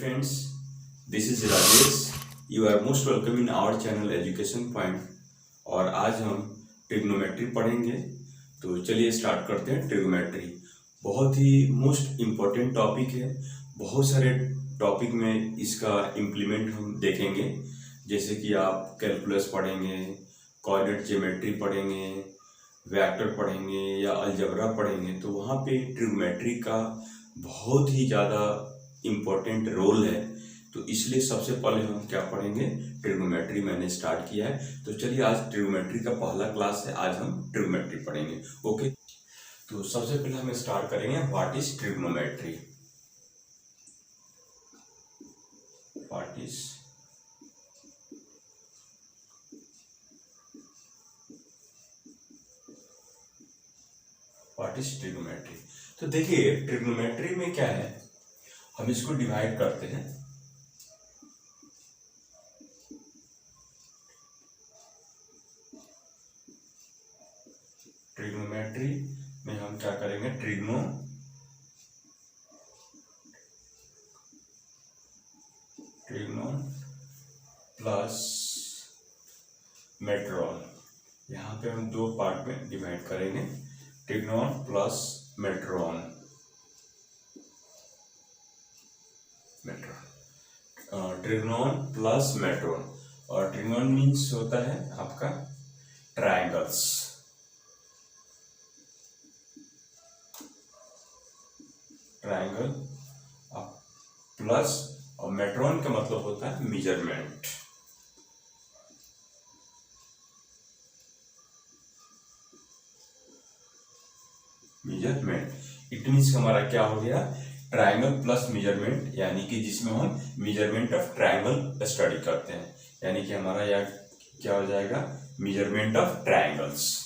friends, this is Rajesh. You are most welcome in our channel Education Point. और आज हम trigonometry पढ़ेंगे। तो चलिए स्टार्ट करते हैं। ट्रिग्नोमेट्री बहुत ही मोस्ट इम्पोर्टेंट टॉपिक है। बहुत सारे टॉपिक में इसका इम्प्लीमेंट हम देखेंगे, जैसे कि आप कैलकुलस पढ़ेंगे, कोऑर्डिनेट ज्योमेट्री पढ़ेंगे, वेक्टर पढ़ेंगे या अलजेब्रा पढ़ेंगे। तो वहाँ पे ट्रिग्नोमेट्री का बहुत ही ज़्यादा इम्पोर्टेंट रोल है। तो इसलिए सबसे पहले हम क्या पढ़ेंगे, ट्रिग्नोमेट्री मैंने स्टार्ट किया है। तो चलिए आज ट्रिग्नोमेट्री का पहला क्लास है, आज हम ट्रिग्नोमेट्री पढ़ेंगे। ओके, तो सबसे पहले हम स्टार्ट करेंगे what is trigonometry. What is trigonometry. तो देखिए ट्रिग्नोमेट्री में क्या है, हम इसको डिवाइड करते हैं। ट्रिग्नोमेट्री में हम क्या करेंगे, ट्रिग्नोन प्लस मेट्रोन, यहाँ पे हम दो पार्ट में डिवाइड करेंगे। ट्रिग्नोन प्लस मेट्रोन, ट्रिग्नोन प्लस मेट्रोन। और ट्रिग्नोन मीन्स होता है आपका ट्रायंगल्स, ट्रायंगल प्लस, और मेट्रोन का मतलब होता है मेजरमेंट। इट मीन्स हमारा क्या हो गया, ट्रायंगल प्लस मेजरमेंट, यानी कि जिसमें हम मेजरमेंट ऑफ ट्रायंगल स्टडी करते हैं। यानी कि हमारा यह क्या हो जाएगा, measurement of triangles.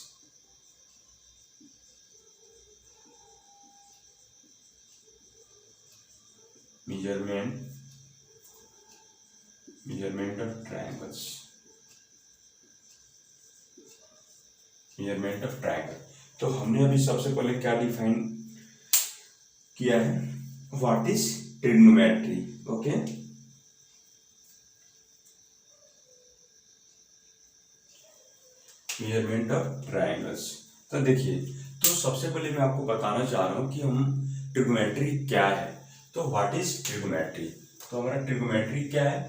Measurement of triangles, measurement of triangle. तो हमने अभी सबसे पहले क्या डिफाइन किया है, what is trigonometry. Okay, measurement of triangles. तो देखिए, तो सबसे पहले मैं आपको बताना चाह रहा हूं कि हम ट्रिग्नोमेट्री क्या है। तो व्हाट इज ट्रिग्नोमेट्री। तो हमारा ट्रिग्नोमेट्री क्या है,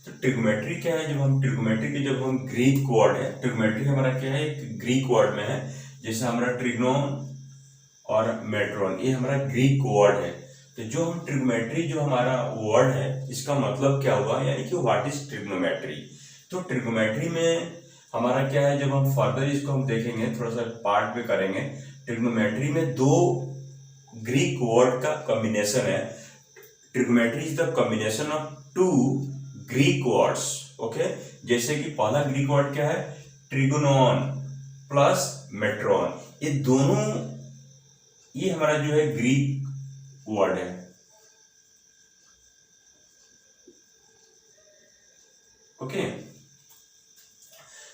तो ट्रिग्नोमेट्री क्या है, जब हम ट्रिग्नोमेट्री के जब हम ग्रीक वर्ड है, ट्रिग्नोमेट्री हमारा क्या है, एक ग्रीक वर्ड में है। जैसे हमारा ट्रिग्नोन और मेट्रोन, ये हमारा ग्रीक वर्ड है। तो जो हम ट्रिग्नोमेट्री जो हमारा वर्ड है, इसका मतलब क्या हुआ, यानी कि व्हाट इज ट्रिग्नोमेट्री। तो ट्रिग्नोमेट्री में हमारा क्या है, जब हम फर्दर इसको हम देखेंगे, थोड़ा सा पार्ट में करेंगे। ट्रिग्नोमेट्री में दो ग्रीक वर्ड का कॉम्बिनेशन है। Trigonometry is the combination of two Greek words. Okay, जैसे कि पहला ग्रीक वर्ड क्या है, ट्रिगोनोन प्लस मेट्रोन। ये दोनों, ये हमारा जो है ग्रीक वर्ड है। ओके,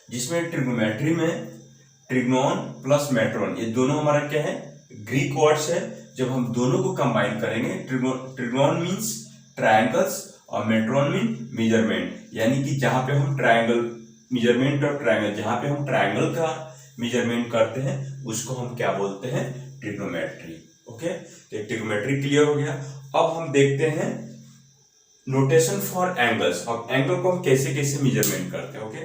जिसमें ट्रिग्नोमेट्री में ट्रिग्नोन प्लस मेट्रोन, ये दोनों हमारा क्या है, ग्रीक वर्ड्स है। जब हम दोनों को कंबाइन करेंगे, ट्रिग्नोन मींस ट्रायंगल्स और मेट्रोन मीन मेजरमेंट, यानी कि जहां पे हम ट्रायंगल, मेजरमेंट ऑफ ट्रायंगल, जहां पे हम ट्रायंगल का मेजरमेंट करते हैं, उसको हम क्या बोलते हैं, ट्रिग्नोमेट्री। ओके, तो ट्रिग्नोमेट्री क्लियर हो गया। अब हम देखते हैं नोटेशन फॉर एंगल्स। अब एंगल को हम कैसे कैसे मेजरमेंट करते हैं। ओके,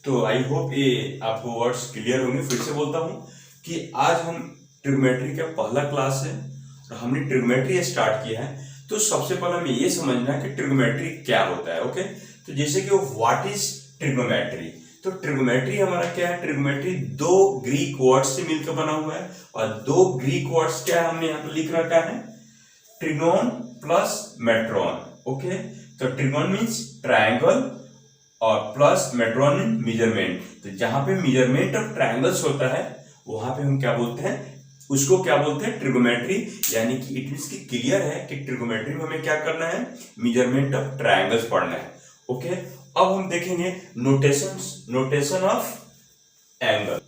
तो आई होप ये आपको वर्ड्स क्लियर होंगे। फिर से बोलता हूं कि आज हम ट्रिग्नोमेट्री का पहला क्लास है और हमने ट्रिग्नोमेट्री स्टार्ट किया है। तो सबसे पहले हमें ये समझना है कि ट्रिग्नोमेट्री क्या होता है। ओके, तो जैसे कि व्हाट इज ट्रिग्नोमेट्री। तो ट्रिग्नोमेट्री हमारा क्या है, ट्रिग्नोमेट्री दो ग्रीक वर्ड्स से मिलकर बना हुआ है। और दो ग्रीक वर्ड्स क्या है, हमने यहाँ पे लिख रखा है, ट्रिगोन प्लस मेट्रोन। ओके, तो ट्रिगोन मीन्स ट्रायंगल और प्लस मेट्रोन मीन मेजरमेंट। तो जहां पे मेजरमेंट ऑफ ट्रायंगल्स होता है, वहां पे हम क्या बोलते हैं, उसको क्या बोलते हैं, ट्रिग्नोमेट्री। यानी कि इट मीन्स की क्लियर है कि ट्रिग्नोमेट्री में हमें क्या करना है, मेजरमेंट ऑफ ट्रायंगल्स पढ़ना है। ओके, अब हम देखेंगे notation of angle.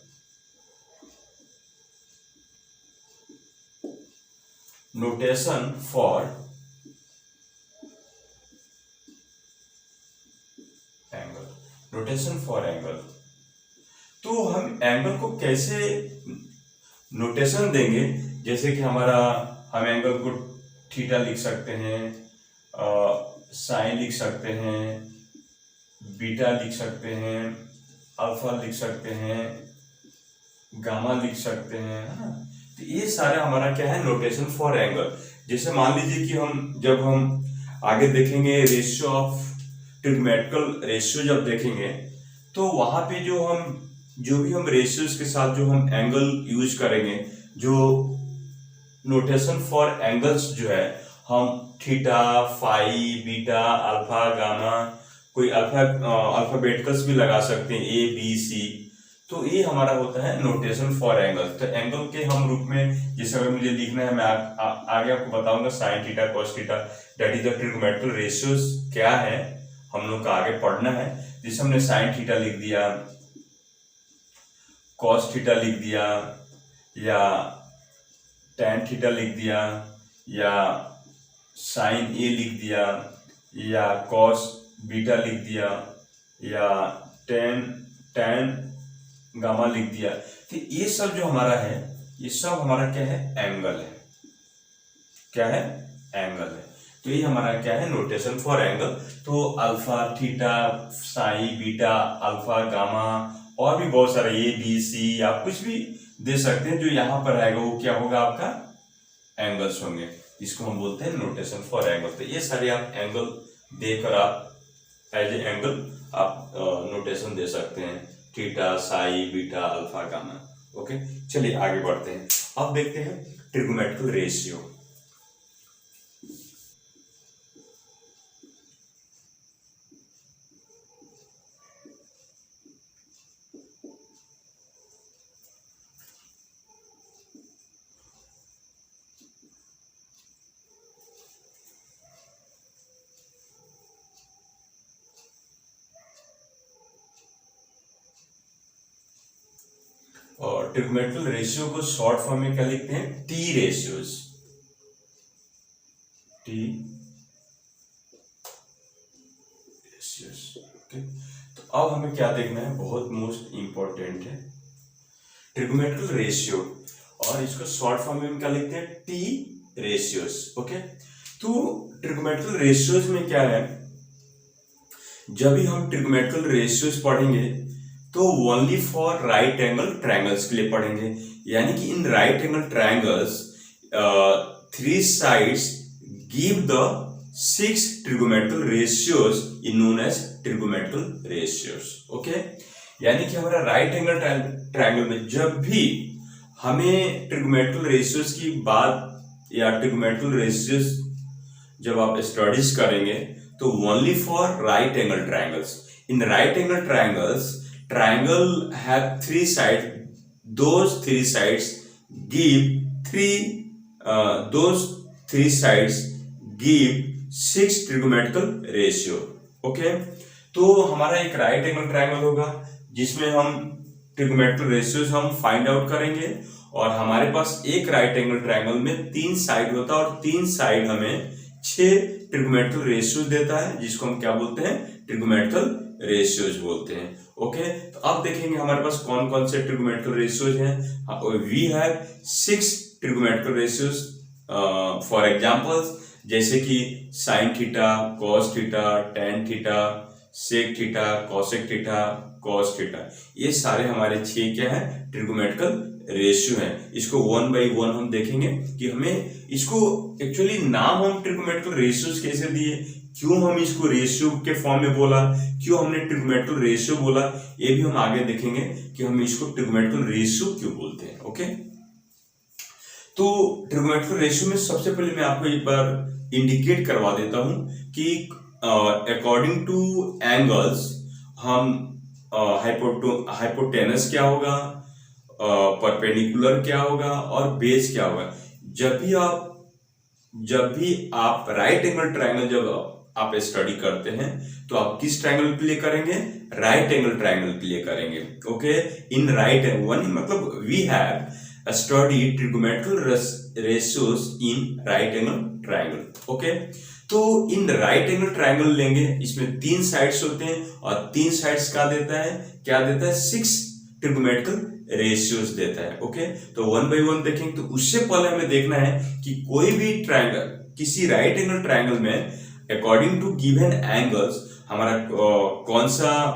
notation for notation for angle. तो हम एंगल को कैसे नोटेशन देंगे, जैसे कि हम एंगल को थीटा लिख सकते हैं, साइन लिख सकते हैं, बीटा लिख सकते हैं, अल्फा लिख सकते हैं, गामा लिख सकते हैं, है ना। तो ये सारा हमारा क्या है, नोटेशन फॉर एंगल। जैसे मान लीजिए कि जब हम आगे देखेंगे रेशियो ऑफ ट्रिग्मेट्रिकल रेशियो, जब देखेंगे तो वहां पे जो भी हम रेशियोज के साथ जो हम एंगल यूज करेंगे, जो नोटेशन फॉर एंगल्स जो है, हम theta, phi, beta, alpha, gamma, कोई अल्फाबेटिकल्स भी लगा सकते हैं, ए बी सी। तो ये हमारा होता है नोटेशन फॉर एंगल। तो एंगल के हम रूप में, जैसे अगर मुझे लिखना है, मैं आगे आपको बताऊंगा sine theta, cos theta, that is the trigonometrical ratios क्या है, हम लोग का आगे पढ़ना है। जैसे हमने साइन थीटा लिख दिया, कॉस थीटा लिख दिया, या टैन थीटा लिख दिया, या साइन ए लिख दिया, या कॉस बीटा लिख दिया, या टैन गामा लिख दिया। तो ये सब जो हमारा है, ये सब हमारा क्या है, एंगल है। क्या है, एंगल है। तो ये हमारा क्या है, नोटेशन फॉर एंगल। तो alpha, theta, Sai, beta, alpha, gamma, और भी बहुत सारे ए बी सी, आप कुछ भी दे सकते हैं। जो यहाँ पर आएगा वो क्या होगा, आपका एंगल्स होंगे। इसको हम बोलते हैं नोटेशन फॉर एंगल। तो ये सारे आप एंगल देकर आप एज ए एंगल आप नोटेशन दे सकते हैं, theta, Sai, beta, alpha, gamma. Okay, चलिए आगे बढ़ते हैं। अब देखते हैं ट्रिग्मेट्रिकल रेशियो। और ट्रिग्मेट्रिकल रेशियो को शॉर्ट फॉर्म में क्या लिखते हैं, T ratios. T ratios. Okay, तो अब हमें क्या देखना है, बहुत मोस्ट इंपॉर्टेंट है ट्रिग्मेट्रिकल रेशियो, और इसको शॉर्ट फॉर्म में क्या लिखते हैं, टी रेशियोज। ओके, तो ट्रिग्मेट्रिकल रेशियोज में क्या है, जब भी हम ट्रिग्मेट्रिकल रेशियोज पढ़ेंगे तो only for right angle triangles के लिए पढ़ेंगे। यानी कि in right angle triangles 3 sides give the 6 trigonometrical ratios in known as trigonometrical ratios. Okay, यानी कि हमारा राइट एंगल ट्रायंगल में जब भी हमें ट्रिगोमेट्रिकल रेशियोज की बात या ट्रिगोमेट्रिकल रेशियोज जब आप स्टडीज करेंगे तो only for right angle triangles. In right angle triangles, triangle have 3 sides. Those 3 sides give 6 trigonometrical ratio. Okay, तो हमारा एक राइट एंगल ट्रायंगल होगा जिसमें हम ट्रिगोमेट्रिकल रेशियोज हम फाइंड आउट करेंगे, और हमारे पास एक राइट एंगल ट्रायंगल में 3 साइड होता है, और 3 साइड हमें 6 ट्रिगोमेट्रिकल रेशियोज देता है, जिसको हम क्या बोलते हैं, ट्रिगोमेट्रिकल रेशियोज बोलते हैं। ओके, तो अब देखेंगे हमारे पास कौन कौन से ट्रिगोमेट्रिकल रेशियोज हैं। We have 6 trigonometrical ratios. For examples, जैसे कि sine theta, cos theta, tan theta, sec theta, cosec theta, cos theta, ये सारे हमारे 6 क्या है, ट्रिगोमेट्रिकल रेशियो हैं। इसको 1 बाई 1 हम देखेंगे कि हमें इसको एक्चुअली नाम हम ट्रिगोमेट्रिकल रेशियोज कैसे दिए, क्यों हम इसको रेशियो के फॉर्म में बोला, क्यों हमने ट्रिगोमेट्रिकल रेशियो बोला, ये भी हम आगे देखेंगे कि हम इसको ट्रिगोमेट्रिकल रेशियो क्यों बोलते हैं। ओके, तो ट्रिगोमेट्रिकल रेशियो में सबसे पहले मैं आपको एक बार इंडिकेट करवा देता हूं कि अकॉर्डिंग टू एंगल्स हम हाइपोटेनस क्या होगा, परपेंडिकुलर क्या होगा, और बेस क्या होगा। जब भी आप राइट एंगल ट्रायंगल जब आप स्टडी करते हैं तो आप किस ट्रायंगल के लिए करेंगे, राइट एंगल ट्रायंगल के लिए करेंगे। ओके, इन राइट एंगल मतलब we have study trigonometrical ratios in right angle triangle. Okay, तो इन राइट एंगल ट्राइंगल लेंगे, इसमें 3 साइड्स होते हैं और 3 साइड्स क्या देता है 6 ट्रिगोनोमेट्रिकल रेशियोज देता है। ओके, तो 1 बाय 1 देखेंगे। तो उससे पहले हमें देखना है कि कोई भी ट्राइंगल, किसी राइट एंगल ट्राइंगल में अकॉर्डिंग टू गिवन एंगल्स हमारा कौन सा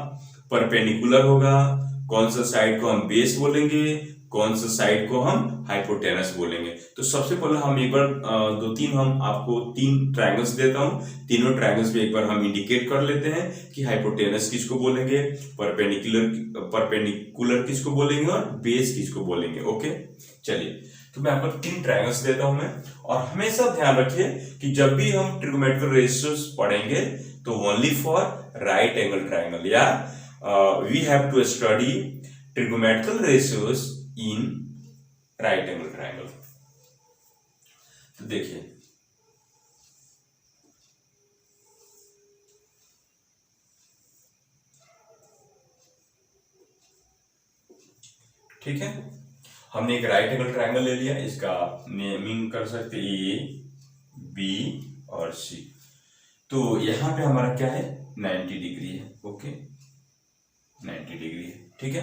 परपेंडिकुलर होगा, कौन सा साइड को हम बेस बोलेंगे, कौन सा साइड को हम हाइपोटेनस बोलेंगे। तो सबसे पहले हम एक बार 2-3 हम आपको 3 ट्रायंगल्स देता हूं, तीनों ट्रायंगल्स पे एक बार हम इंडिकेट कर लेते हैं कि हाइपोटेनस किसको बोलेंगे, परपेंडिकुलर किसको बोलेंगे और बेस किसको बोलेंगे। ओके, चलिए, तो मैं आपको 3 ट्रायंगल्स देता हूं मैं। और हमेशा ध्यान रखिए कि जब भी हम ट्रिगोनोमेट्रिकल रेशियोज पढ़ेंगे तो only for right angle triangle, या we have to study trigonometrical ratios in right angle triangle. तो देखिए, ठीक है, हमने एक राइट एंगल ट्रायंगल ले लिया, इसका नेमिंग कर सकते ए, बी और सी। तो यहां पे हमारा क्या है 90 डिग्री है। ओके, 90 डिग्री है, ठीक है।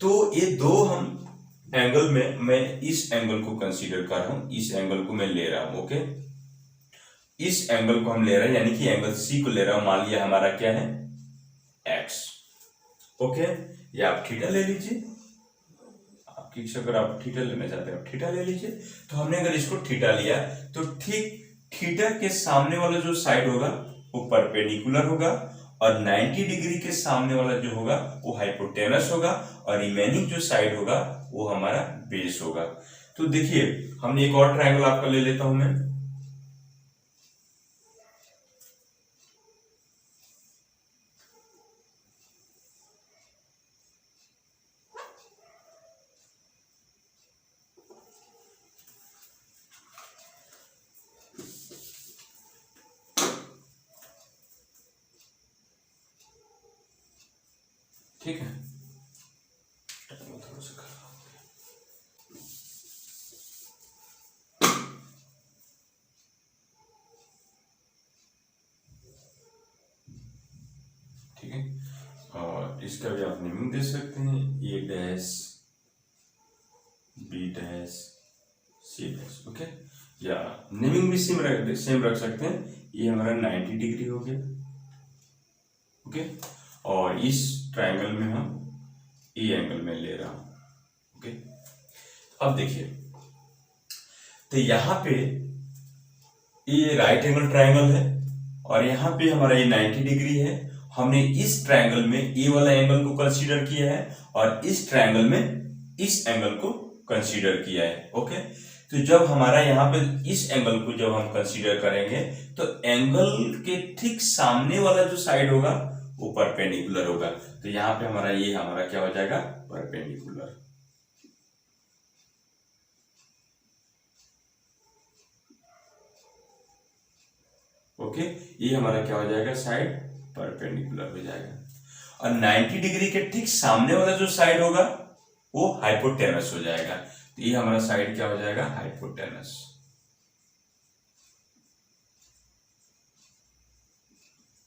तो ये दो हम एंगल में, मैं इस एंगल को कंसीडर कर रहा हूं, इस एंगल को मैं ले रहा हूं। ओके, इस एंगल को हम ले रहे हैं, यानी कि एंगल सी को ले रहा हूं। मान लिया हमारा क्या है एक्स। ओके, या आप थीटा ले लीजिए, आपकी इच्छा, अगर आप थीटा लेना चाहते हैं आप थीटा ले लीजिए। तो हमने अगर इसको थीटा लिया तो ठीक थीटा के सामने वाला जो साइड होगा वो परपेंडिकुलर होगा, और 90 डिग्री के सामने वाला जो होगा वो हाइपोटेनस होगा, और रिमेनिंग जो साइड होगा वो हमारा बेस होगा। तो देखिए, हमने एक और ट्रायंगल आपका ले लेता हूं मैं। ठीक है, थोड़ा सा ठीक है, और इसका भी आप नेमिंग दे सकते हैं, A dash, B dash, C dash. Okay, या नेमिंग भी सेम रख सकते हैं। ये हमारा 90 डिग्री हो गया। ओके, और इस ट्रायंगल में हम ए एंगल में ले रहा हूं। ओके, अब देखिए, तो यहां पे ये राइट एंगल ट्रायंगल है और यहां पे हमारा ये 90 डिग्री है। हमने इस ट्रायंगल में ए वाला एंगल को कंसीडर किया है और इस ट्रायंगल में इस एंगल को कंसीडर किया है। ओके, तो जब हमारा यहाँ पे इस एंगल को जब हम कंसीडर करेंगे तो एंगल के ठीक सामने वाला जो साइड होगा वो परपेंडिकुलर होगा। तो यहाँ पे हमारा क्या हो जाएगा परपेंडिकुलर। ओके, ये हमारा क्या हो जाएगा साइड परपेंडिकुलर हो जाएगा, और 90 डिग्री के ठीक सामने वाला जो साइड होगा वो हाइपोटेनस हो जाएगा। तो ये हमारा साइड क्या हो जाएगा हाइपोटेनस।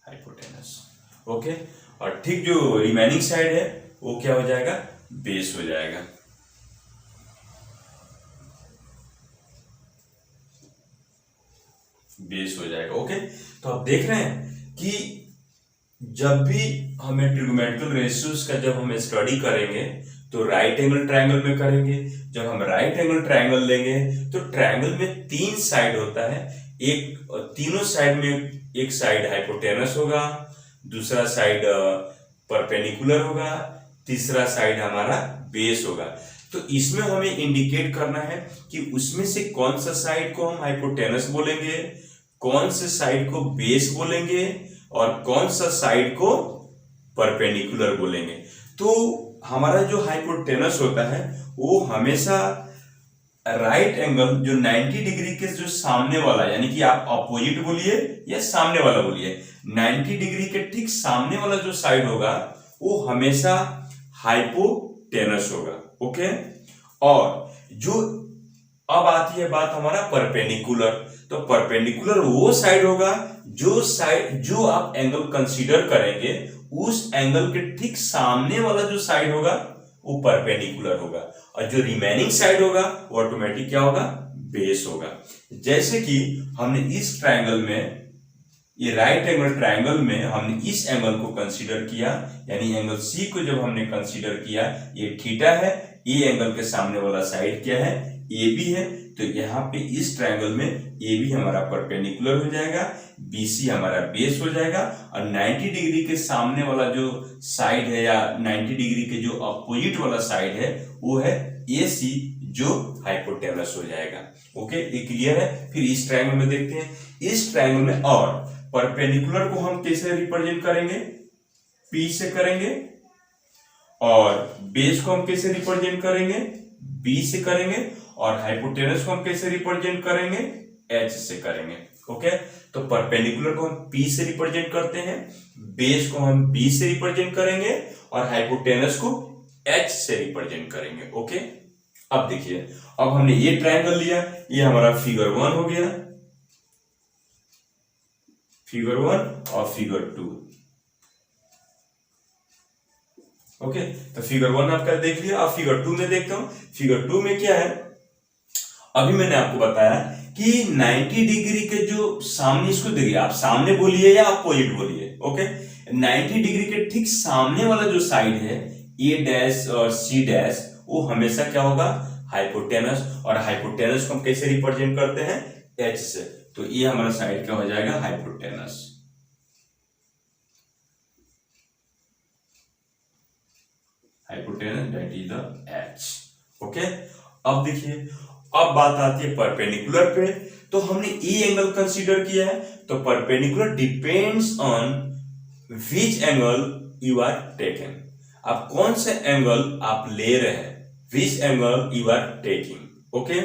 हाइपोटेनस। ओके, और ठीक जो रिमेनिंग साइड है वो क्या हो जाएगा बेस हो जाएगा। बेस हो जाएगा। ओके, तो आप देख रहे हैं कि जब भी हमें ट्रिगोनोमेट्रिकल रेशियोज का जब हम स्टडी करेंगे तो राइट एंगल ट्रायंगल में करेंगे। जब हम राइट एंगल ट्रायंगल लेंगे तो ट्रायंगल में 3 साइड होता है, तीनों साइड में एक साइड हाइपोटेनस होगा, दूसरा साइड परपेंडिकुलर होगा, तीसरा साइड हमारा बेस होगा। तो इसमें हमें इंडिकेट करना है कि उसमें से कौन सा साइड को हम हाइपोटेनस बोलेंगे, कौन से साइड को बेस बोलेंगे और कौन सा साइड को परपेंडिकुलर बोलेंगे। तो हमारा जो हाइपोटेनस होता है वो हमेशा राइट एंगल जो 90 डिग्री के जो सामने वाला, यानी कि आप अपोजिट बोलिए या सामने वाला बोलिए, 90 डिग्री के ठीक सामने वाला जो साइड होगा वो हमेशा हाइपोटेनस होगा। ओके, और जो अब आती है बात हमारा परपेंडिकुलर। तो परपेंडिकुलर वो साइड होगा जो आप एंगल कंसीडर करेंगे उस एंगल के ठीक सामने वाला जो साइड होगा वो परपेंडिकुलर होगा, और जो रिमेनिंग साइड होगा वो ऑटोमेटिक क्या होगा, बेस होगा। जैसे कि हमने इस ट्रायंगल में, ये राइट एंगल ट्रायंगल में हमने इस एंगल को कंसीडर किया, यानी एंगल सी को जब हमने कंसीडर किया, ये थीटा है, ये एंगल के सामने वाला साइड क्या है, ए बी है। तो यहाँ पे इस ट्रायंगल में ए बी हमारा परपेंडिकुलर हो जाएगा, बी सी हमारा बेस हो जाएगा, और 90 डिग्री के सामने वाला जो साइड है या 90 डिग्री के जो अपोजिट वाला साइड है वो है ए सी, जो हाइपोटेनस हो जाएगा। ओके, ये क्लियर है। फिर इस ट्रायंगल में देखते हैं, इस ट्रायंगल में और परपेंडिकुलर को हम कैसे रिप्रेजेंट करेंगे, P से करेंगे, और बेस को हम कैसे रिप्रेजेंट करेंगे, B से करेंगे, और हाइपोटेनस को हम कैसे रिप्रेजेंट करेंगे, H से करेंगे। ओके, तो परपेंडिकुलर को हम P से रिप्रेजेंट करते हैं, बेस को हम B से रिप्रेजेंट करेंगे, और हाइपोटेनस को H से रिप्रेजेंट करेंगे। ओके, अब देखिए, अब हमने ये ट्रायंगल लिया, ये हमारा फिगर 1 हो गया, फिगर 1 और फिगर 2। ओके, तो फिगर 1 आपका देख लिया। अब फिगर 2 में देखता हूं, फिगर 2 में क्या है, अभी मैंने आपको बताया कि 90 डिग्री के जो सामने, इसको देखिए, आप सामने बोलिए या अपोजिट बोलिए। ओके, 90 डिग्री के ठीक सामने वाला जो साइड है ए डैश और सी डैश, वो हमेशा क्या होगा, हाइपोटेनस, और हाइपोटेनस को हम कैसे रिप्रेजेंट करते हैं, एच से। तो ये हमारा साइड क्या हो जाएगा, hypotenuse. Hypotenuse that is the H. Okay, अब देखिए, अब बात आती है परपेंडिकुलर पे। तो हमने ए एंगल कंसीडर किया है, तो perpendicular depends on which angle you are taking. आप कौन से एंगल आप ले रहे हैं, which angle you are taking. Okay,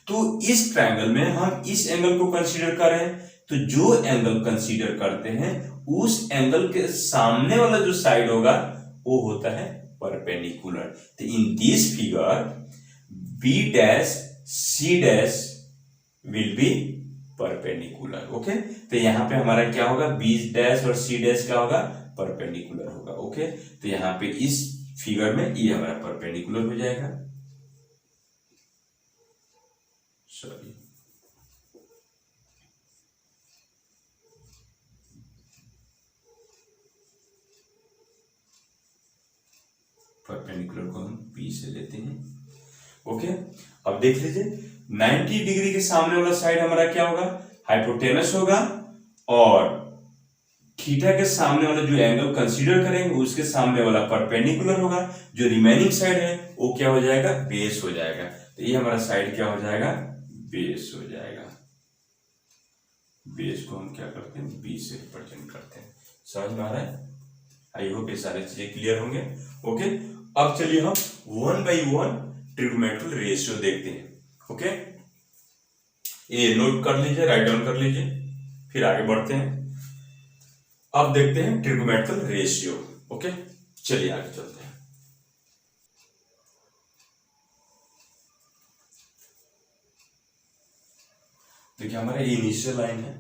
तो इस ट्रायंगल में हम इस एंगल को कंसीडर कर रहे हैं, तो जो एंगल कंसीडर करते हैं उस एंगल के सामने वाला जो साइड होगा वो होता है परपेंडिकुलर। तो in this figure B dash C dash will be perpendicular. Okay, तो यहां पे हमारा क्या होगा, बी डैश और सी डैश क्या होगा, परपेंडिकुलर होगा। ओके, तो यहां पे इस फिगर में ये हमारा परपेंडिकुलर हो जाएगा, सॉरी, परपेंडिकुलर को हम P से लेते हैं। ओके, अब देख लीजिए, 90 डिग्री के सामने वाला साइड हमारा क्या होगा, हाइपोटेनस होगा, और थीटा के सामने वाला जो एंगल कंसीडर करेंगे उसके सामने वाला परपेंडिकुलर होगा, जो रिमेनिंग साइड है वो क्या हो जाएगा, बेस हो जाएगा। तो ये हमारा साइड क्या हो जाएगा, बेस हो जाएगा। बेस को हम क्या करते हैं, बी से रिप्रेजेंट करते हैं। समझ में आ रहा है? आई होप ये सारी चीजें क्लियर होंगे। ओके, अब चलिए हम 1/1 ट्रिग्नोमेट्रिक रेशियो देखते हैं। ओके, ये नोट कर लीजिए, राइट डाउन कर लीजिए, फिर आगे बढ़ते हैं। अब देखते हैं ट्रिग्नोमेट्रिक रेशियो। ओके, चलिए आगे चलते हैं। देखिए, हमारा ये इनिशियल लाइन है,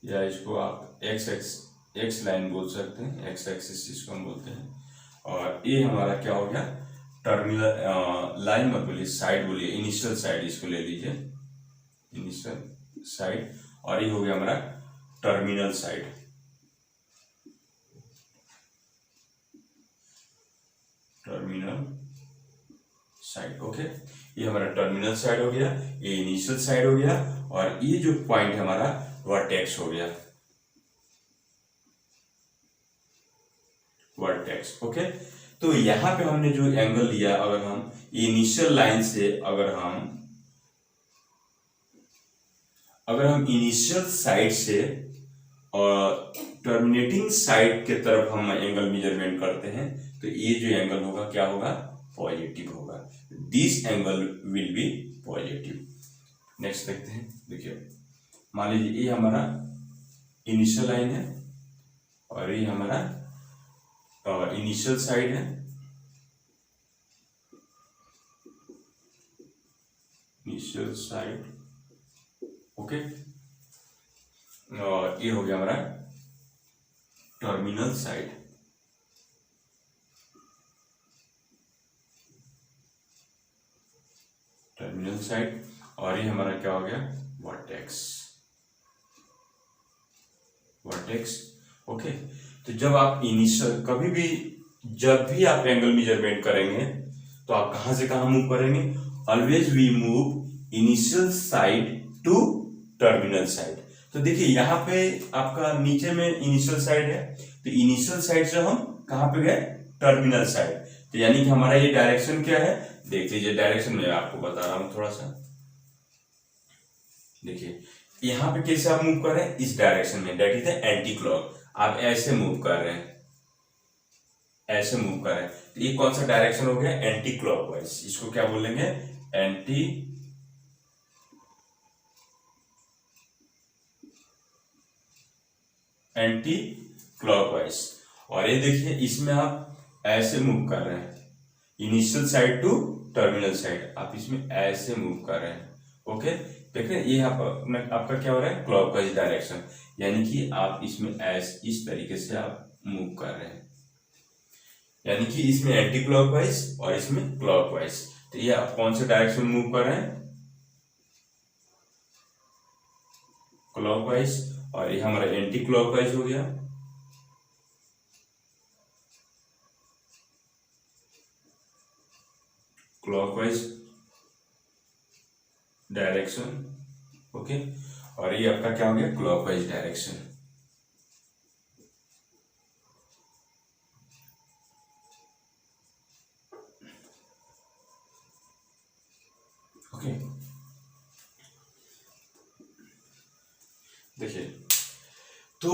या इसको आप एक्स लाइन बोल सकते हैं, एक्स एक्सिस इसको हम बोलते हैं। और ये हमारा क्या हो गया, टर्मिनल लाइन मत बोलिए, साइड बोलिए, इनिशियल साइड इसको ले लीजिए, इनिशियल साइड, और ये हो गया हमारा terminal side. Terminal side. Okay, ये हमारा टर्मिनल साइड हो गया, ये इनिशियल साइड हो गया, और ये जो पॉइंट हमारा वर्टेक्स हो गया, वर्टेक्स। ओके, तो यहां पे हमने जो एंगल लिया, अगर हम इनिशियल लाइन से अगर हम इनिशियल साइड से और टर्मिनेटिंग साइड के तरफ हम एंगल मेजरमेंट करते हैं, तो ये जो एंगल होगा क्या होगा, पॉजिटिव होगा। This angle will be positive. Next देखते हैं। देखिए, मान लीजिए ये हमारा इनिशियल लाइन है और ये हमारा इनिशियल साइड है, इनिशियल साइड। ओके, और ये हो गया हमारा टर्मिनल साइड। टर्मिनल साइड, और ये हमारा क्या हो गया, वर्टेक्स। वर्टेक्स। ओके, तो जब आप इनिशियल कभी भी जब भी आप एंगल मेजरमेंट करेंगे तो आप कहां से कहां मूव करेंगे, always we move initial side to terminal side. तो देखिए यहाँ पे आपका नीचे में इनिशियल साइड है, तो इनिशियल साइड से हम कहां पे गए, टर्मिनल साइड। तो यानी कि हमारा ये डायरेक्शन क्या है, देख लीजिए डायरेक्शन मैं आपको बता रहा हूं थोड़ा सा। देखिए यहाँ पे कैसे आप मूव कर रहे हैं, इस डायरेक्शन में, that is the anti clock. आप ऐसे मूव कर रहे हैं, ऐसे मूव कर रहे हैं, तो ये कौन सा डायरेक्शन हो गया, एंटी क्लॉकवाइज। इसको क्या बोलेंगे, एंटी क्लॉकवाइज। और ये देखिए इसमें आप ऐसे मूव कर रहे हैं, initial side to terminal side, आप इसमें ऐसे मूव कर रहे हैं। ओके, देख रहे हैं ये आपका क्या हो रहा है, क्लॉकवाइज डायरेक्शन, यानी कि आप इसमें इस तरीके से आप मूव कर रहे हैं, यानी कि इसमें एंटी क्लॉकवाइज और इसमें क्लॉकवाइज। तो ये आप कौन से डायरेक्शन में मूव कर रहे हैं, क्लॉकवाइज, और ये हमारा एंटी क्लॉकवाइज हो गया। Clockwise direction. ओके, और ये आपका क्या हो गया, क्लॉकवाइज डायरेक्शन। ओके, देखिए तो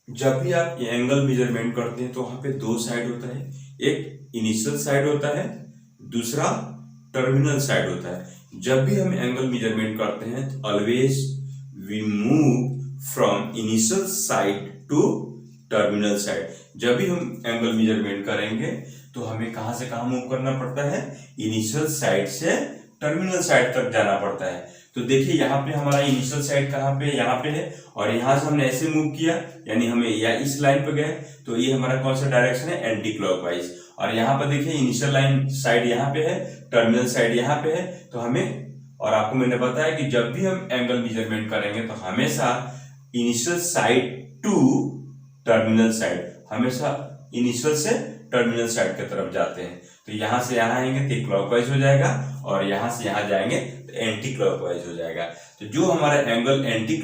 जब भी आप एंगल मेजरमेंट करते हैं तो वहां पे दो साइड होता है, एक इनिशियल साइड होता है, दूसरा टर्मिनल साइड होता है। जब भी हम एंगल मेजरमेंट करते हैं तो always we move from initial side to terminal side. जब भी हम एंगल मेजरमेंट करेंगे तो हमें कहां से कहां मूव करना पड़ता है, इनिशियल साइड से टर्मिनल साइड तक जाना पड़ता है। तो देखिए यहाँ पे हमारा इनिशियल साइड कहाँ पे, यहाँ पे है, और यहाँ से हमने ऐसे मूव किया, यानी हमें या इस लाइन पे गए, तो ये हमारा कौन सा डायरेक्शन है, एंटी क्लॉकवाइज। और यहाँ पर देखिए इनिशियल लाइन साइड यहाँ पे है, टर्मिनल साइड यहाँ पे है, तो हमें, और आपको मैंने बताया कि जब भी हम एंगल मेजरमेंट करेंगे तो हमेशा initial side to terminal side, हमेशा इनिशियल से टर्मिनल साइड की तरफ जाते हैं। तो यहां से यहां आएंगे तो क्लॉकवाइज हो जाएगा, और यहां से यहां जाएंगे तो एंटी क्लॉकवाइज हो जाएगा। तो जो हमारा एंगल एंटी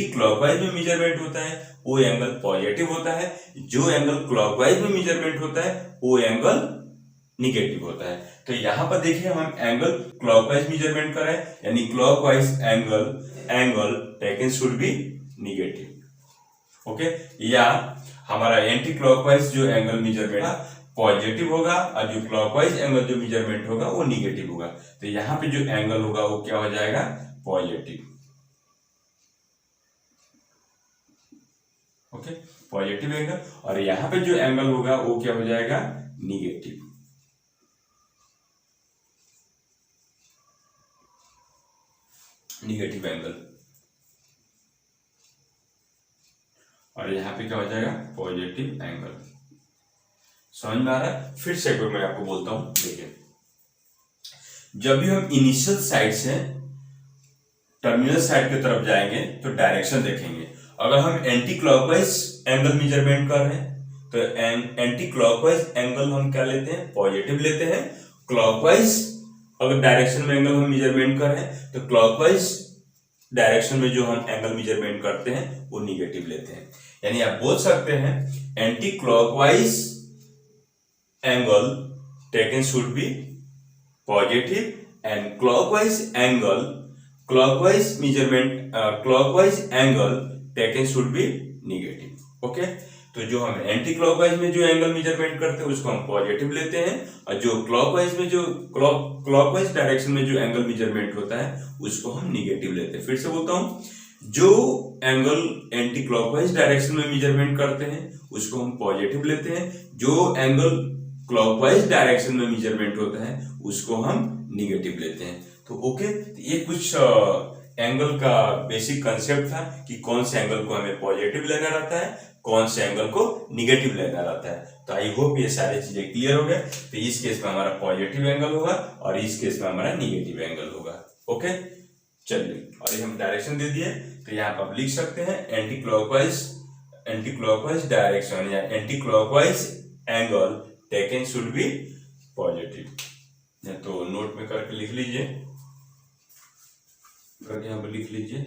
क्लॉकवाइज में मेजरमेंट होता है वो एंगल पॉजिटिव होता है, जो एंगल क्लॉकवाइज में मेजरमेंट होता है वो एंगल निगेटिव होता है। तो यहाँ पर देखिए हम एंगल क्लॉकवाइज मेजरमेंट कर रहे हैं, यानी clockwise angle taken should be negative. Okay, या हमारा एंटी क्लॉकवाइज जो एंगल मेजरमेंट पॉजिटिव होगा, और जो क्लॉकवाइज एंगल जो मेजरमेंट होगा वो निगेटिव होगा। तो यहाँ पे जो एंगल होगा वो क्या हो जाएगा, पॉजिटिव। ओके, पॉजिटिव एंगल, और यहाँ पे जो एंगल होगा वो क्या हो जाएगा, निगेटिव। निगेटिव एंगल, और यहाँ पे क्या हो जाएगा, पॉजिटिव एंगल। समझ में आ रहा है? फिर से एक बार मैं आपको बोलता हूं, देखिए जब भी हम इनिशियल साइड से टर्मिनल साइड की तरफ जाएंगे तो डायरेक्शन देखेंगे। अगर हम एंटी क्लॉकवाइज एंगल मेजरमेंट कर रहे हैं तो एंटी क्लॉकवाइज एंगल हम क्या लेते हैं, पॉजिटिव लेते हैं। क्लॉकवाइज अगर डायरेक्शन में एंगल हम मेजरमेंट कर रहे हैं तो क्लॉकवाइज डायरेक्शन में जो हम एंगल मेजरमेंट करते हैं वो निगेटिव लेते हैं। यानी आप बोल सकते हैं anti clockwise angle taken should be positive and clockwise angle taken should be negative. Okay, तो जो हम एंटी क्लॉकवाइज में जो एंगल मेजरमेंट करते हैं उसको हम पॉजिटिव लेते हैं, और जो क्लॉकवाइज में जो क्लॉकवाइज डायरेक्शन में जो एंगल मेजरमेंट होता है उसको हम निगेटिव लेते हैं। फिर से बोलता हूं, जो एंगल एंटी क्लॉकवाइज डायरेक्शन में मेजरमेंट करते हैं उसको हम पॉजिटिव लेते हैं, जो एंगल क्लॉकवाइज डायरेक्शन में मेजरमेंट होता है उसको हम निगेटिव लेते हैं। तो ओके, ये कुछ एंगल का बेसिक कंसेप्ट था कि कौन से एंगल को हमें पॉजिटिव लेना रहता है, कौन से एंगल को निगेटिव लेना रहता है। तो आई होप ये सारी चीजें क्लियर हो गए। तो इस केस में हमारा पॉजिटिव एंगल होगा और इस केस में हमारा निगेटिव एंगल होगा। ओके, चलिए, और ये हम डायरेक्शन दे दिए, तो यहाँ पर आप लिख सकते हैं एंटी क्लॉकवाइज डायरेक्शन या anti clockwise angle taken should be positive. तो नोट में करके लिख लीजिए, करके यहाँ पर लिख लीजिए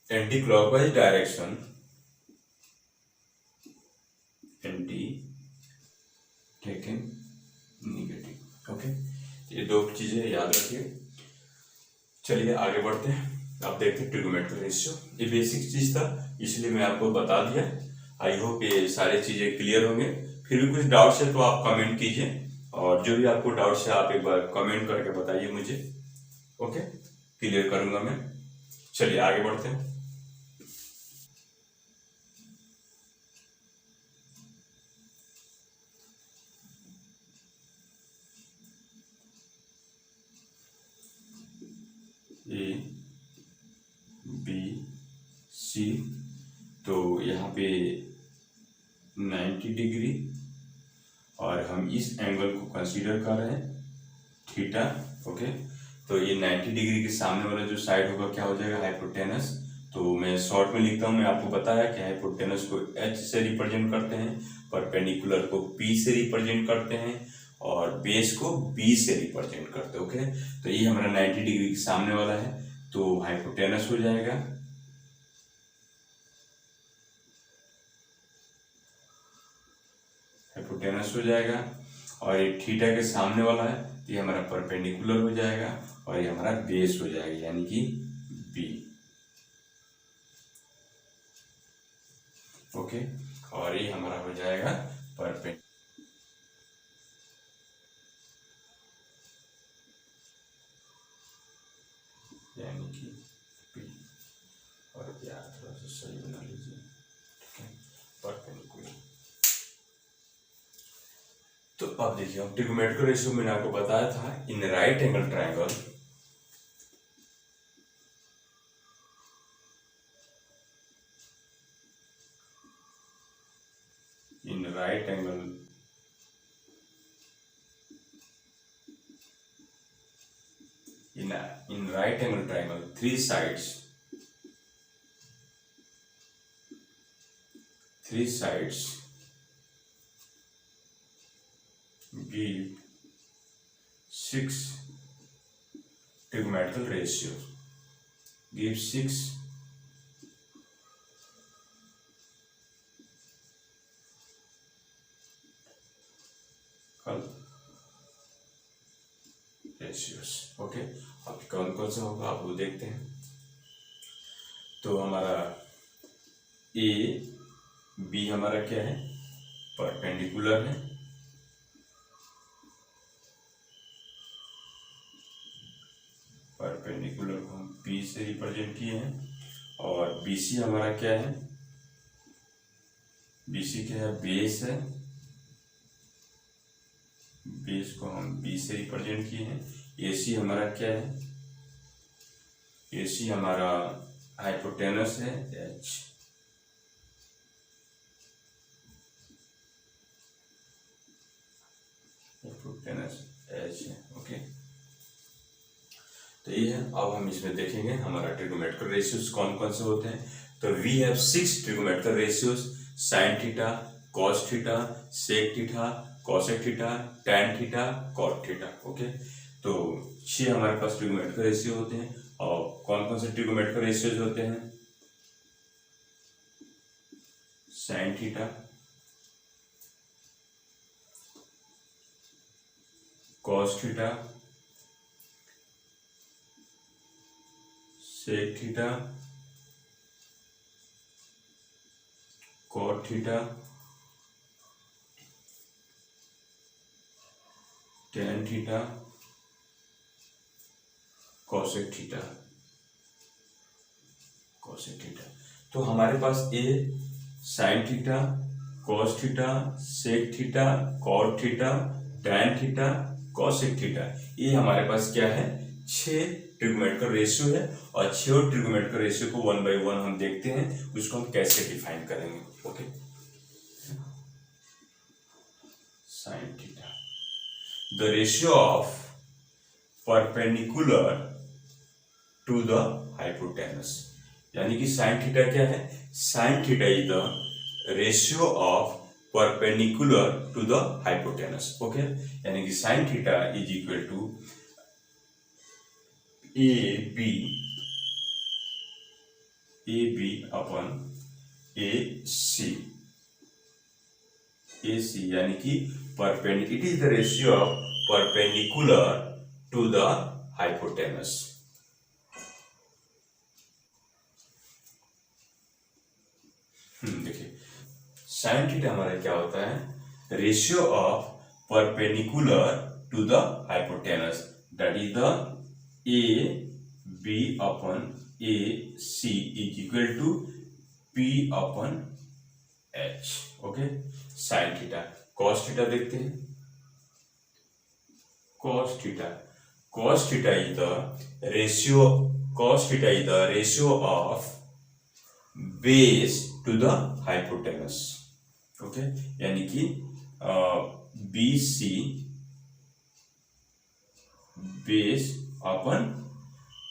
anti clockwise direction, anti taken negative. Okay, ये दो चीजें याद रखिए। चलिए आगे बढ़ते हैं। आप देखते हैं ट्रिगोनोमेट्रिक रेशियो, ये बेसिक चीज था इसलिए मैं आपको बता दिया। आई होप ये सारी चीजें क्लियर होंगे। फिर भी कुछ डाउट्स है तो आप कमेंट कीजिए, और जो भी आपको डाउट्स है आप एक बार कमेंट करके बताइए मुझे। ओके, क्लियर करूंगा मैं। चलिए आगे बढ़ते हैं। ए बी सी, तो यहाँ पे 90 डिग्री और हम इस एंगल को कंसीडर कर रहे हैं थीटा। ओके, तो ये 90 डिग्री के सामने वाला जो साइड होगा क्या हो जाएगा, हाइपोटेनस। तो मैं शॉर्ट में लिखता हूँ, मैं आपको बताया कि हाइपोटेनस को H से रिप्रेजेंट करते हैं, परपेंडिकुलर को P से रिप्रेजेंट करते हैं और बेस को B से रिप्रेजेंट करते हैं। ओके, तो ये हमारा 90 डिग्री के सामने वाला है, तो हाइपोटेनस हो जाएगा। हाइपोटेनस हो जाएगा, और ये थीटा के सामने वाला है तो ये हमारा परपेंडिकुलर हो जाएगा और ये हमारा बेस हो जाएगा, यानी कि बी। ओके, और ये हमारा हो जाएगा परपेंडिकुलर, यानी कि बी। और यार थोड़ा सा सही बना लीजिए, ठीक है, परपेंडिकुलर। तो अब देखिए, हम ट्रिगोनोमेट्रिक रेशियो मैंने आपको बताया था, इन right angle triangle in right angle in right angle triangle, three sides give 6 trigonometrical ratios, give 6 ratios. Okay, अब कौन कौन सा होगा आप वो देखते हैं। तो हमारा ए बी हमारा क्या है, परपेंडिकुलर है, परपेंडिकुलर को हम पी से रिप्रेजेंट किए हैं, और बीसी हमारा क्या है, बीसी क्या है, बेस है, बेस को हम बी से रिप्रेजेंट किए हैं। एसी हमारा क्या है, एसी हमारा हाइपोटेनस है, एच। हाइपोटेनस एच है। ओके, तो ये है। अब हम इसमें देखेंगे हमारा ट्रिगोनोमेट्रिक रेशियोज कौन कौन से होते हैं। तो we have 6 trigonometric ratios, sine theta, cos theta, sec theta, cosec theta, tan theta, cot theta. Okay, तो 6 हमारे पास ट्रिगोनोमेट्रिक रेशियो होते हैं। और कौन कौन से ट्रिगोनोमेट्रिक रेशियोज होते हैं, sine theta, cos theta, sec theta, cot theta, tan theta, cosec theta. Cosec theta. तो हमारे पास a sine theta, cos theta, sec theta, cot theta, tan theta, cosec theta, ये हमारे पास क्या है, 6 ट्रिग्नोमेट्रिक रेशियो है। और 6 ट्रिग्नोमेट्रिक रेशियो को 1 बाय 1 हम देखते हैं, उसको हम कैसे डिफाइन करेंगे। Okay, sine theta, the ratio of perpendicular to the hypotenuse, यानी कि साइन थीटा क्या है, sine theta is the ratio of perpendicular to the hypotenuse. Okay, यानी कि sine theta is equal to A B upon A C, यानी कि perpendicular, it is the ratio of perpendicular to the hypotenuse. देखिए sine theta हमारा क्या होता है, ratio of perpendicular to the hypotenuse, that is the A B upon A C is equal to P upon H. Okay, sine theta. Cos theta देखते हैं, cos theta is the ratio of base to the hypotenuse। Okay, यानी कि BC base upon,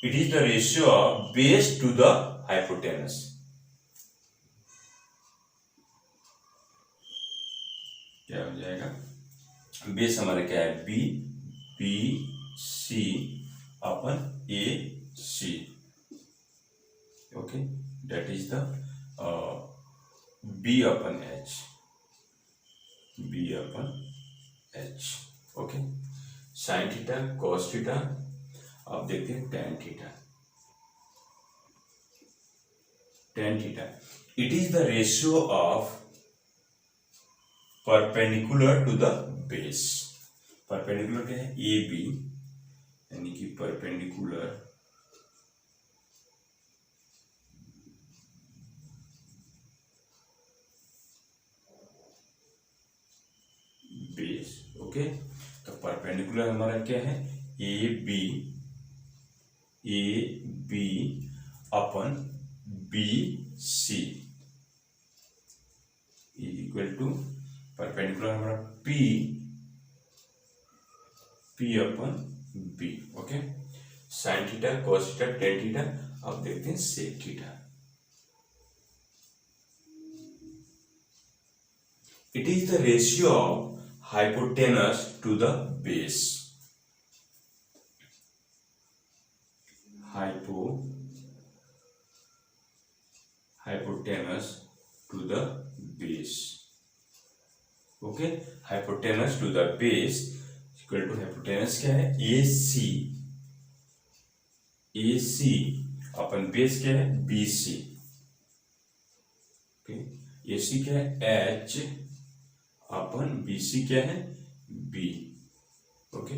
it is the ratio of base to the hypotenuse। क्या हो जाएगा, base हमारा क्या है, B C upon A C. Okay, that is the B upon H. Okay, sine theta, cos theta, अब देखते हैं tan theta, it is the ratio of perpendicular to the base. Perpendicular क्या है, ए बी, यानी कि perpendicular base. Okay, तो perpendicular हमारा क्या है, A B upon B C equal to perpendicular हमारा P upon B. Okay, sine theta, cos theta, tan theta, अब देखते हैं sec theta. It is the ratio of hypotenuse to the base. Hypotenuse to the base. Okay, hypotenuse to the base equal to, hypotenuse क्या है, ए सी upon base क्या है, B सी। ए सी क्या है, H अपन B C क्या है, बी। ओके,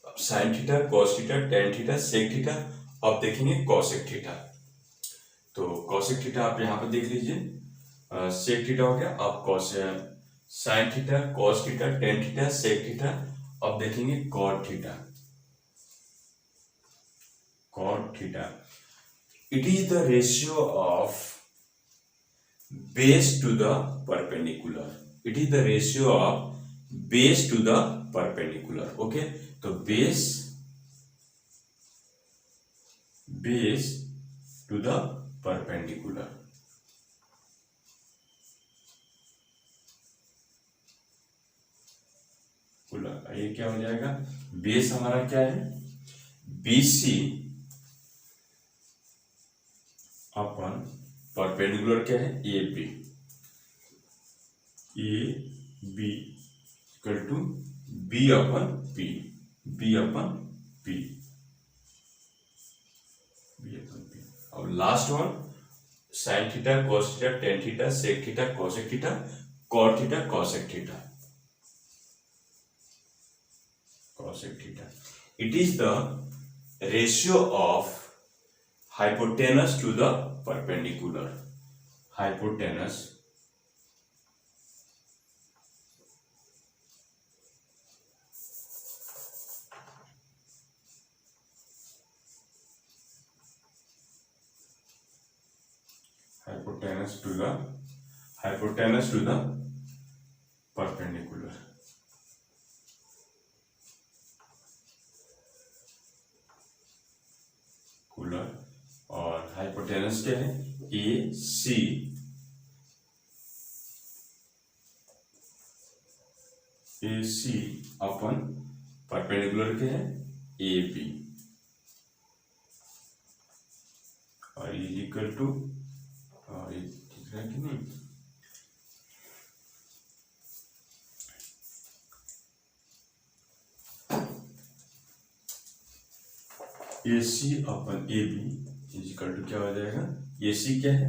अब sine theta, cos theta, tan theta, sec theta, अब देखेंगे कॉसेक थीटा। तो कॉसेक थीटा आप यहां पर देख लीजिए, सेक थीटा हो गया, अब cos, sine theta, cos theta, tan theta, sec theta, अब देखेंगे cot theta. It is the ratio of base to the perpendicular. It is the ratio of base to the perpendicular. Okay, तो base to the perpendicular. ये क्या हो जाएगा, base हमारा क्या है, BC अपन परपेंडिकुलर क्या है, AB equal to B upon P। अब last one, sine theta, cos theta, tan theta, sec theta, cosec theta, cot theta, cosec theta. It is the ratio of hypotenuse to the perpendicular. Hypotenuse to the perpendicular. और hypotenuse क्या है? AC अपन perpendicular क्या है? AB और equal to, और ये दिख रहा है कि नहीं? AC upon AB equal to क्या हो जाएगा? AC क्या है?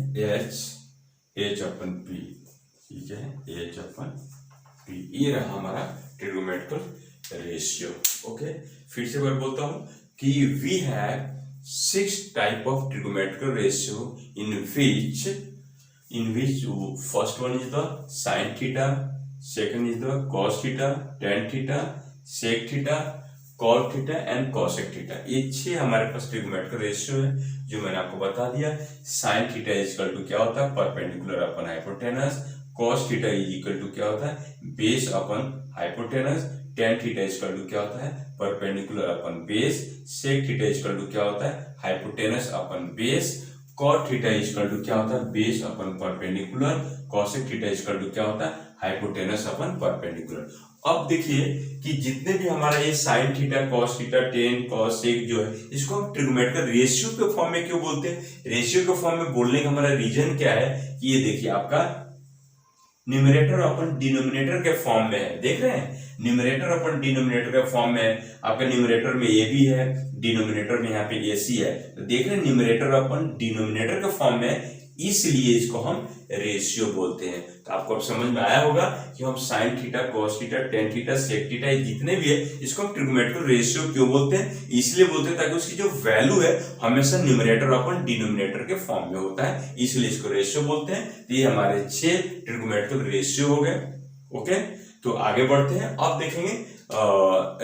H अपन P, क्या है? H अपन P। ये रहा हमारा ट्रिगोनोमेट्रिकल रेशियो। ओके, फिर से बार बोलता हूं कि we have 6 type of trigonometrical ratio in which first one is the sin theta, second is the cos theta, tan theta, sec theta, cot theta and cosec theta. ये 6 हमारे पास trigonometrical ratio है जो मैंने आपको बता दिया। sin थीटा इक्वल टू क्या होता है? Perpendicular upon hypotenuse. cos theta equal to क्या होता है? Base upon hypotenuse. tan theta equal to क्या होता है? Perpendicular upon base. sec theta equal to क्या होता है? Hypotenuse upon base. cot theta equal to क्या होता है? Base upon perpendicular. cosec theta equal to क्या होता है? Hypotenuse upon perpendicular. अब देखिए कि जितने भी हमारा ये sine theta, cos theta, tan, cos, सेक जो है, इसको हम ट्रिगोनोमेट्रिकल रेशियो के फॉर्म में क्यों बोलते हैं? रेशियो के फॉर्म में बोलने का हमारा रीजन क्या है कि ये देखिए आपका न्यूमरेटर अपन डिनोमिनेटर के फॉर्म में है। देख रहे हैं, न्यूमरेटर अपन डिनोमिनेटर के फॉर्म में है। आपका न्यूमरेटर में ए बी है, डिनोमिनेटर में यहाँ पे ए सी है। तो देख रहे हैं न्यूमरेटर अपन डिनोमिनेटर के फॉर्म में है, इसलिए इसको हम रेशियो बोलते हैं। तो आपको अब समझ में आया होगा कि हम sine theta, cos theta, tan theta, sec theta, ये जितने भी है इसको हम ट्रिगोनोमेट्रिकल रेशियो क्यों बोलते हैं? इसलिए बोलते हैं ताकि उसकी जो वैल्यू है हमेशा न्यूमरेटर अपन डिनोमिनेटर के फॉर्म में होता है, इसलिए इसको रेशियो बोलते हैं। तो ये हमारे 6 ट्रिगोनोमेट्रिकल रेशियो हो गए। ओके, तो आगे बढ़ते हैं। अब देखेंगे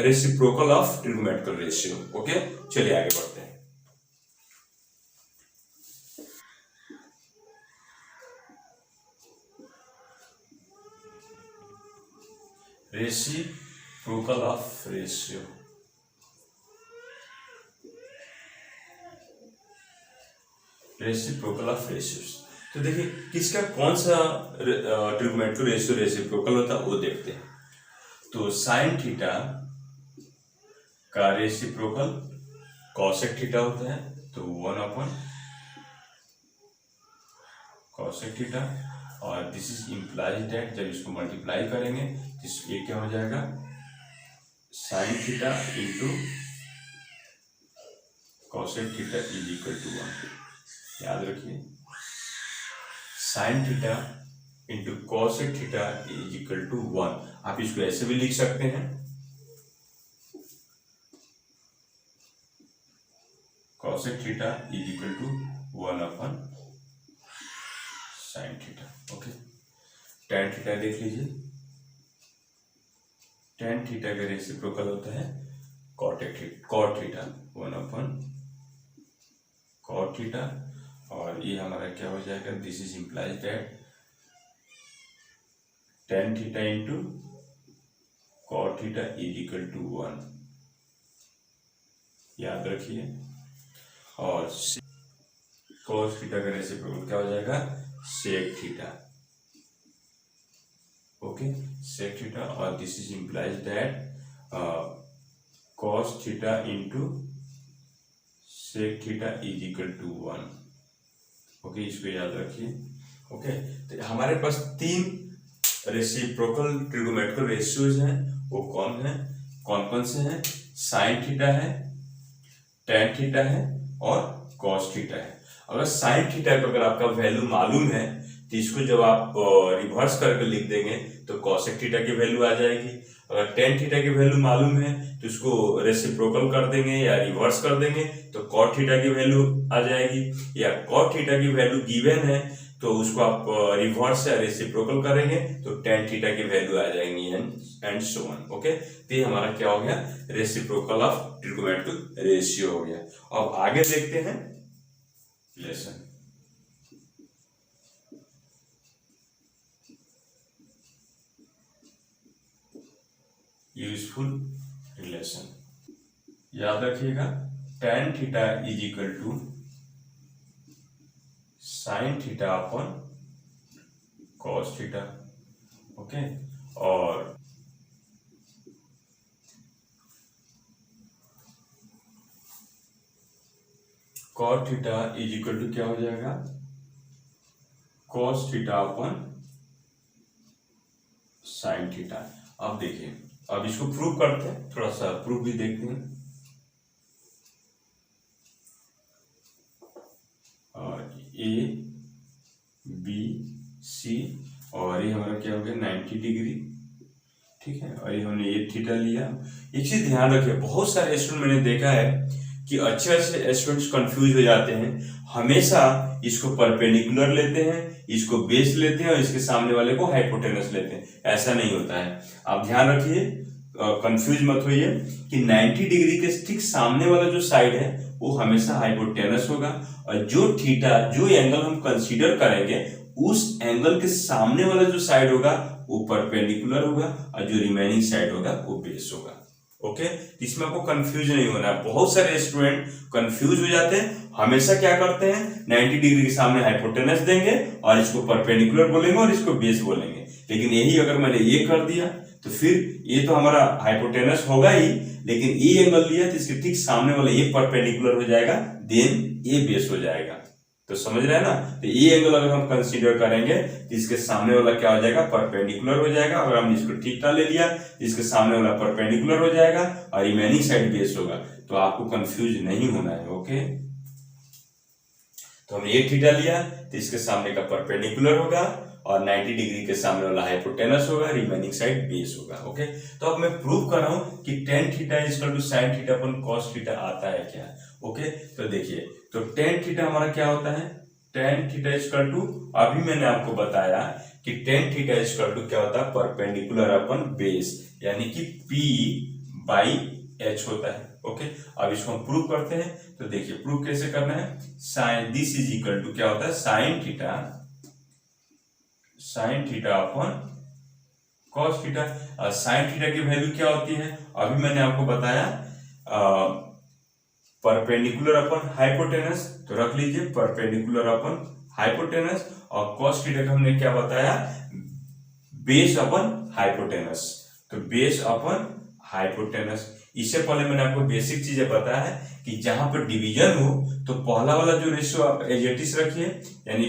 reciprocal of trigonometrical ratio. Okay, चलिए आगे बढ़ते हैं। Reciprocal of ratio. Reciprocal of ratios. तो देखिए किसका कौन सा ट्रिगोनोमेट्रिकल रेशियो रेसिप्रोकल होता है वो देखते हैं। तो साइन थीटा का रेसिप्रोकल कॉसेक थीटा होता है, तो 1 कॉसेक थीटा। और दिस इज इम्प्लाइज दैट जब इसको मल्टीप्लाई करेंगे तो ये क्या हो जाएगा? Sine theta into cosec theta is equal to 1। याद रखिए, sine theta into cosec theta is equal to 1। आप इसको ऐसे भी लिख सकते हैं, cosec theta is equal to 1 upon sine theta. Okay, tan theta देख लीजिए, tan थीटा का रेसिप्रोकल होता है cot theta 1 upon cot theta. और ये हमारा क्या हो जाएगा? This is implies that tan theta into cot theta is equal to 1। याद रखिए। और cos थीटा का रेसिप्रोकल क्या हो जाएगा? sec theta. Okay, sec theta. और this is implies that cos theta into sec theta is equal to 1। Okay, इसको याद रखिए। ओके, तो हमारे पास 3 रेसिप्रोकल ट्रिगोनोमेट्रिकल रेशियोज हैं। वो कौन कौन से हैं? साइन थीटा है, tan थीटा है और cos थीटा है। अगर साइन थीटा का अगर आपका वैल्यू मालूम है तो इसको जब आप रिवर्स करके लिख देंगे तो कॉसेक थीटा की वैल्यू आ जाएगी। अगर टेन थीटा की वैल्यू मालूम है तो इसको रेसिप्रोकल कर देंगे या रिवर्स कर देंगे तो कॉट थीटा की वैल्यू आ जाएगी, या कॉट थीटा की वैल्यू गिवन है तो उसको आप रिवर्स या रेसिप्रोकल करेंगे तो टेन थीटा की वैल्यू आ जाएंगी एंड सो ऑन। ओके, तो ये हमारा क्या हो गया, रेसिप्रोकल ऑफ ट्रिगोनोमेट्रिक रेशियो हो गया। अब आगे देखते हैं रिलेशन। यूजफुल रिलेशन याद रखिएगा, tan theta is equal to sine theta upon cos theta. Okay, और cot theta is equal to क्या हो जाएगा, cos theta upon sine theta. अब देखिए, अब इसको प्रूव करते हैं, थोड़ा सा प्रूफ भी देखते हैं। और ए बी सी और ये हमारा क्या हो गया 90 डिग्री, ठीक है। और ये हमने ये थीटा लिया। एक चीज ध्यान रखिए, बहुत सारे स्टूडेंट मैंने देखा है कि अच्छे स्टूडेंट्स कंफ्यूज हो जाते हैं, हमेशा इसको परपेंडिकुलर लेते हैं, इसको बेस लेते हैं और इसके सामने वाले को हाइपोटेनस लेते हैं। ऐसा नहीं होता है, आप ध्यान रखिए, कंफ्यूज मत होइए कि 90 डिग्री के ठीक सामने वाला जो साइड है वो हमेशा हाइपोटेनस होगा, और जो थीटा, जो एंगल हम कंसीडर करेंगे उस एंगल के सामने वाला जो साइड होगा वो परपेंडिकुलर होगा, और जो रिमेनिंग साइड होगा वो बेस होगा। ओके, इसमें आपको कंफ्यूज नहीं होना। बहुत सारे स्टूडेंट कंफ्यूज हो जाते हैं, हमेशा क्या करते हैं 90 डिग्री के सामने हाइपोटेनस देंगे और इसको परपेंडिकुलर बोलेंगे और इसको बेस बोलेंगे। लेकिन यही अगर मैंने ये कर दिया तो फिर ये तो हमारा हाइपोटेनस होगा ही, लेकिन ये एंगल लिया तो इसके ठीक सामने वाला ये परपेंडिकुलर हो जाएगा, देन ये बेस हो जाएगा। तो समझ रहे हैं ना, तो ये एंगल अगर हम कंसीडर करेंगे तो इसके सामने वाला क्या हो जाएगा, परपेंडिकुलर हो जाएगा। अगर हमने इसको थीटा ले लिया तो इसके सामने वाला परपेंडिकुलर हो जाएगा और रिमेनिंग साइड बेस होगा। तो आपको कंफ्यूज नहीं होना है। ओके, तो हमने ये थीटा लिया तो इसके सामने का परपेंडिकुलर होगा और 90 डिग्री के सामने वाला हाइपोटेनस होगा, रिमेनिंग साइड बेस होगा। ओके, तो अब मैं प्रूव कर रहा हूं कि tan theta is equal to sin theta upon cos theta आता है क्या। ओके, तो देखिए, तो tan थीटा हमारा क्या होता है, tan theta is equal to, अभी मैंने आपको बताया कि tan theta is equal to क्या होता है, परपेंडिकुलर अपॉन बेस, यानी कि p/h होता है। ओके, अब इसको हम प्रूव करते हैं। तो देखिए प्रूव कैसे करना है, sine this is equal to क्या होता है, sine theta upon cos theta. Sine theta की वैल्यू क्या होती है, अभी मैंने आपको बताया परपेंडिकुलर अपॉन हाइपोटेनस, तो रख लीजिए परपेंडिकुलर अपॉन हाइपोटेनस। और कॉस थीटा का हमने क्या बताया, बेस अपॉन हाइपोटेनस, तो बेस अपॉन हाइपोटेनस। इससे पहले मैंने आपको बेसिक चीजें बताया है कि जहां पर डिवीजन हो तो पहला वाला जो रेशियो आप एज इट इज रखिए, यानी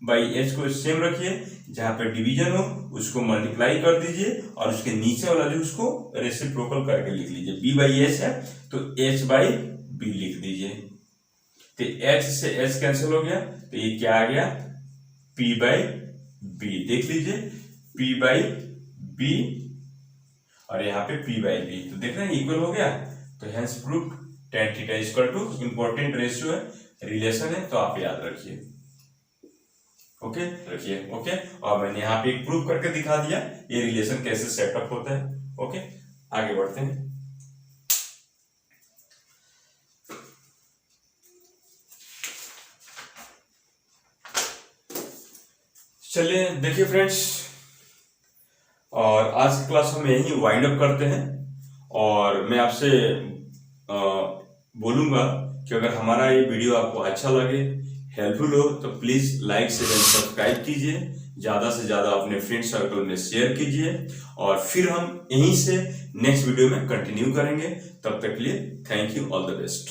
p/h को सेम रखिए, जहां पर डिवीजन हो उसको मल्टीप्लाई कर दीजिए और उसके नीचे वाला जो उसको रेसिप्रोकल करके लिख लीजिए। b/h है तो h/b लिख दीजिए, तो h से h कैंसिल हो गया, तो ये क्या आ गया, p/b। देख लीजिए p/b और यहाँ पे p/b, तो देख रहे हैं इक्वल हो गया। तो hence proof tan theta is equal to, important ratio है, रिलेशन है, तो आप याद रखिए। ओके, रखिए। ओके, और मैंने यहाँ पे एक प्रूफ करके दिखा दिया ये रिलेशन कैसे सेटअप होता है। ओके, आगे बढ़ते हैं। चलिए देखिए फ्रेंड्स, और आज की क्लास हम यहीं वाइंड अप करते हैं। और मैं आपसे बोलूंगा कि अगर हमारा ये वीडियो आपको अच्छा लगे, हेल्पफुल हो, तो please like share and subscribe कीजिए, ज्यादा से ज्यादा अपने फ्रेंड सर्कल में शेयर कीजिए, और फिर हम यहीं से नेक्स्ट वीडियो में कंटिन्यू करेंगे। तब तक के लिए thank you, all the best.